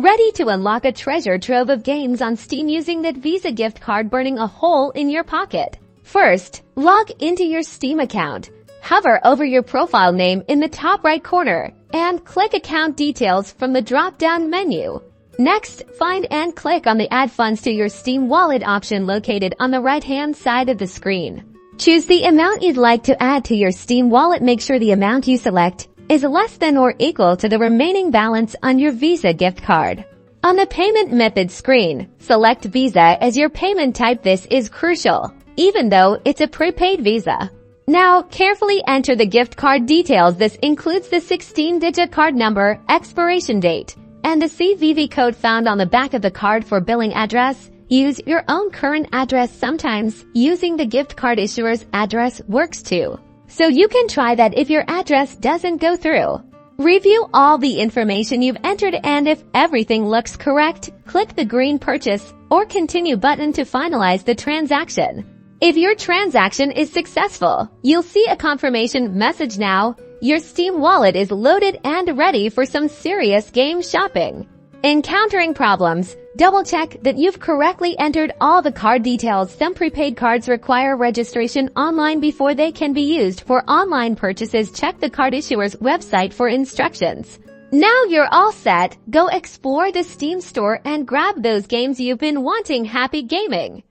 ready to unlock a treasure trove of games on Steam using that Visa gift card burning a hole in your pocket. First, log into your Steam account. Hover over your profile name in the top right corner and click Account Details from the drop-down menu. Next, find and click on the Add Funds to your Steam Wallet option located on the right-hand side of the screen. Choose the amount you'd like to add to your Steam wallet. Make sure the amount you select is less than or equal to the remaining balance on your Visa gift card. On the payment method screen, select Visa as your payment type. This is crucial, even though it's a prepaid Visa. Now, carefully enter the gift card details. This includes the 16-digit card number, expiration date, and the CVV code found on the back of the card. For billing address, use your own current address. Sometimes, using the gift card issuer's address works too, so you can try that if your address doesn't go through. Review all the information you've entered, and if everything looks correct, click the green Purchase or Continue button to finalize the transaction. If your transaction is successful, you'll see a confirmation message. Now, your Steam wallet is loaded and ready for some serious game shopping. Encountering problems? Double-check that you've correctly entered all the card details. Some prepaid cards require registration online before they can be used for online purchases. Check the card issuer's website for instructions. Now you're all set. Go explore the Steam store and grab those games you've been wanting. Happy gaming!